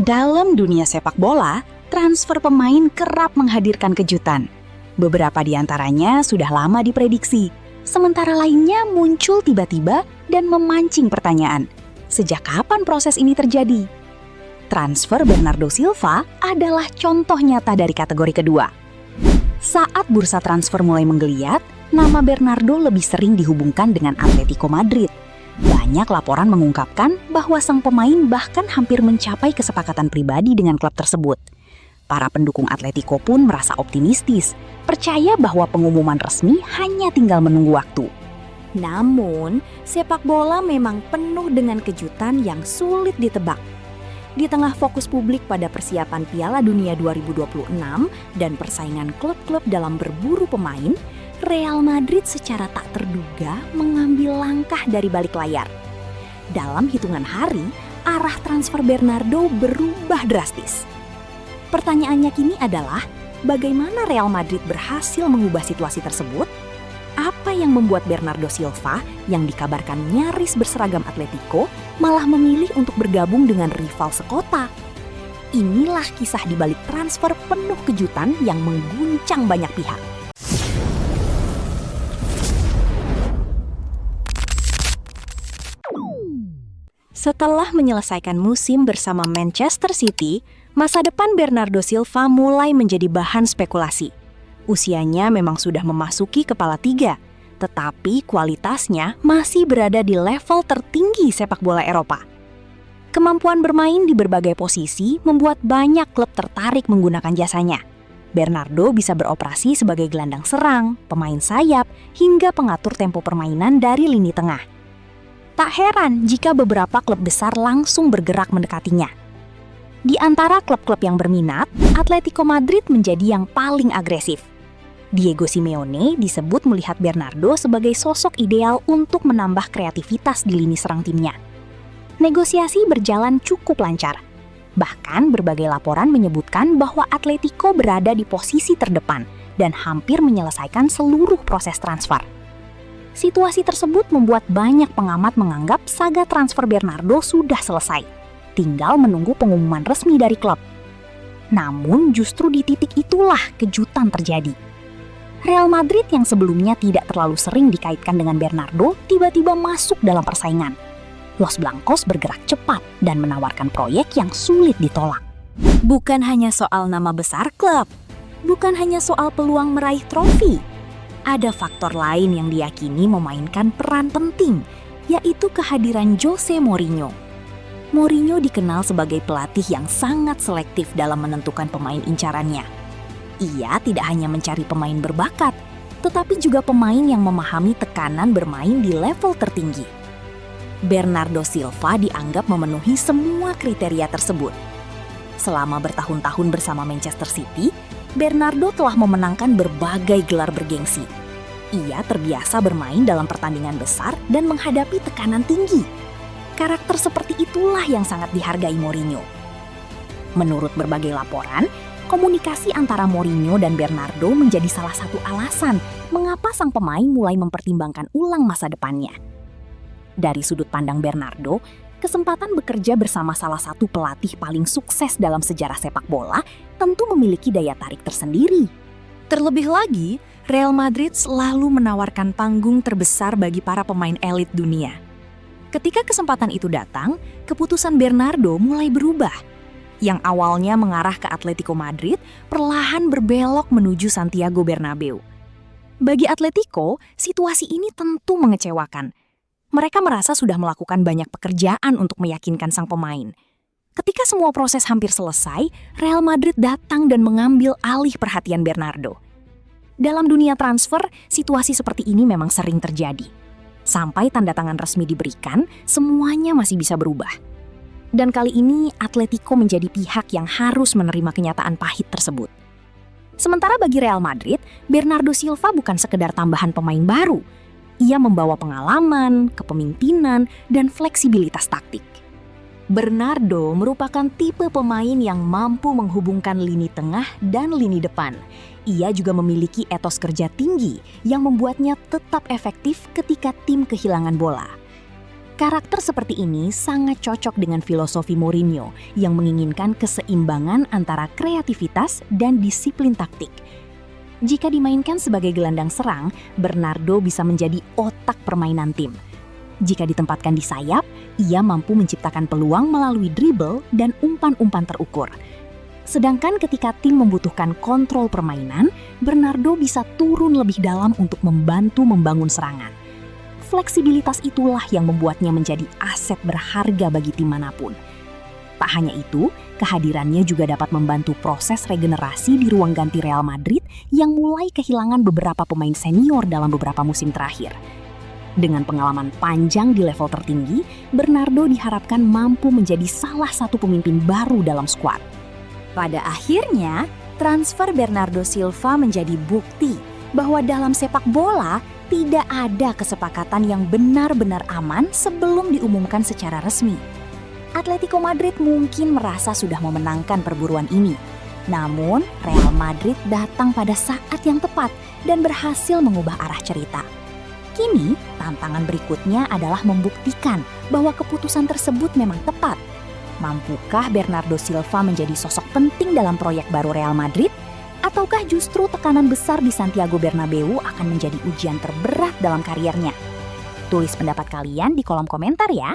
Dalam dunia sepak bola, transfer pemain kerap menghadirkan kejutan. Beberapa di antaranya sudah lama diprediksi, sementara lainnya muncul tiba-tiba dan memancing pertanyaan. Sejak kapan proses ini terjadi? Transfer Bernardo Silva adalah contoh nyata dari kategori kedua. Saat bursa transfer mulai menggeliat, nama Bernardo lebih sering dihubungkan dengan Atletico Madrid. Banyak laporan mengungkapkan bahwa sang pemain bahkan hampir mencapai kesepakatan pribadi dengan klub tersebut. Para pendukung Atletico pun merasa optimistis, percaya bahwa pengumuman resmi hanya tinggal menunggu waktu. Namun, sepak bola memang penuh dengan kejutan yang sulit ditebak. Di tengah fokus publik pada persiapan Piala Dunia 2026 dan persaingan klub-klub dalam berburu pemain, Real Madrid secara tak terduga mengambil langkah dari balik layar. Dalam hitungan hari, arah transfer Bernardo berubah drastis. Pertanyaannya kini adalah, bagaimana Real Madrid berhasil mengubah situasi tersebut? Apa yang membuat Bernardo Silva yang dikabarkan nyaris berseragam Atletico malah memilih untuk bergabung dengan rival sekota? Inilah kisah di balik transfer penuh kejutan yang mengguncang banyak pihak. Setelah menyelesaikan musim bersama Manchester City, masa depan Bernardo Silva mulai menjadi bahan spekulasi. Usianya memang sudah memasuki kepala 3, tetapi kualitasnya masih berada di level tertinggi sepak bola Eropa. Kemampuan bermain di berbagai posisi membuat banyak klub tertarik menggunakan jasanya. Bernardo bisa beroperasi sebagai gelandang serang, pemain sayap, hingga pengatur tempo permainan dari lini tengah. Tak heran jika beberapa klub besar langsung bergerak mendekatinya. Di antara klub-klub yang berminat, Atletico Madrid menjadi yang paling agresif. Diego Simeone disebut melihat Bernardo sebagai sosok ideal untuk menambah kreativitas di lini serang timnya. Negosiasi berjalan cukup lancar. Bahkan berbagai laporan menyebutkan bahwa Atletico berada di posisi terdepan dan hampir menyelesaikan seluruh proses transfer. Situasi tersebut membuat banyak pengamat menganggap saga transfer Bernardo sudah selesai. Tinggal menunggu pengumuman resmi dari klub. Namun justru di titik itulah kejutan terjadi. Real Madrid yang sebelumnya tidak terlalu sering dikaitkan dengan Bernardo tiba-tiba masuk dalam persaingan. Los Blancos bergerak cepat dan menawarkan proyek yang sulit ditolak. Bukan hanya soal nama besar klub, bukan hanya soal peluang meraih trofi. Ada faktor lain yang diyakini memainkan peran penting, yaitu kehadiran Jose Mourinho. Mourinho dikenal sebagai pelatih yang sangat selektif dalam menentukan pemain incarannya. Ia tidak hanya mencari pemain berbakat, tetapi juga pemain yang memahami tekanan bermain di level tertinggi. Bernardo Silva dianggap memenuhi semua kriteria tersebut. Selama bertahun-tahun bersama Manchester City, Bernardo telah memenangkan berbagai gelar bergengsi. Ia terbiasa bermain dalam pertandingan besar dan menghadapi tekanan tinggi. Karakter seperti itulah yang sangat dihargai Mourinho. Menurut berbagai laporan, komunikasi antara Mourinho dan Bernardo menjadi salah satu alasan mengapa sang pemain mulai mempertimbangkan ulang masa depannya. Dari sudut pandang Bernardo, kesempatan bekerja bersama salah satu pelatih paling sukses dalam sejarah sepak bola tentu memiliki daya tarik tersendiri. Terlebih lagi, Real Madrid selalu menawarkan panggung terbesar bagi para pemain elit dunia. Ketika kesempatan itu datang, keputusan Bernardo mulai berubah. Yang awalnya mengarah ke Atletico Madrid, perlahan berbelok menuju Santiago Bernabeu. Bagi Atletico, situasi ini tentu mengecewakan. Mereka merasa sudah melakukan banyak pekerjaan untuk meyakinkan sang pemain. Ketika semua proses hampir selesai, Real Madrid datang dan mengambil alih perhatian Bernardo. Dalam dunia transfer, situasi seperti ini memang sering terjadi. Sampai tanda tangan resmi diberikan, semuanya masih bisa berubah. Dan kali ini, Atletico menjadi pihak yang harus menerima kenyataan pahit tersebut. Sementara bagi Real Madrid, Bernardo Silva bukan sekedar tambahan pemain baru. Ia membawa pengalaman, kepemimpinan, dan fleksibilitas taktik. Bernardo merupakan tipe pemain yang mampu menghubungkan lini tengah dan lini depan. Ia juga memiliki etos kerja tinggi yang membuatnya tetap efektif ketika tim kehilangan bola. Karakter seperti ini sangat cocok dengan filosofi Mourinho yang menginginkan keseimbangan antara kreativitas dan disiplin taktik. Jika dimainkan sebagai gelandang serang, Bernardo bisa menjadi otak permainan tim. Jika ditempatkan di sayap, ia mampu menciptakan peluang melalui dribble dan umpan-umpan terukur. Sedangkan ketika tim membutuhkan kontrol permainan, Bernardo bisa turun lebih dalam untuk membantu membangun serangan. Fleksibilitas itulah yang membuatnya menjadi aset berharga bagi tim manapun. Tak hanya itu, kehadirannya juga dapat membantu proses regenerasi di ruang ganti Real Madrid yang mulai kehilangan beberapa pemain senior dalam beberapa musim terakhir. Dengan pengalaman panjang di level tertinggi, Bernardo diharapkan mampu menjadi salah satu pemimpin baru dalam skuad. Pada akhirnya, transfer Bernardo Silva menjadi bukti bahwa dalam sepak bola tidak ada kesepakatan yang benar-benar aman sebelum diumumkan secara resmi. Atletico Madrid mungkin merasa sudah memenangkan perburuan ini. Namun, Real Madrid datang pada saat yang tepat dan berhasil mengubah arah cerita. Kini, tantangan berikutnya adalah membuktikan bahwa keputusan tersebut memang tepat. Mampukah Bernardo Silva menjadi sosok penting dalam proyek baru Real Madrid? Ataukah justru tekanan besar di Santiago Bernabeu akan menjadi ujian terberat dalam kariernya? Tulis pendapat kalian di kolom komentar ya.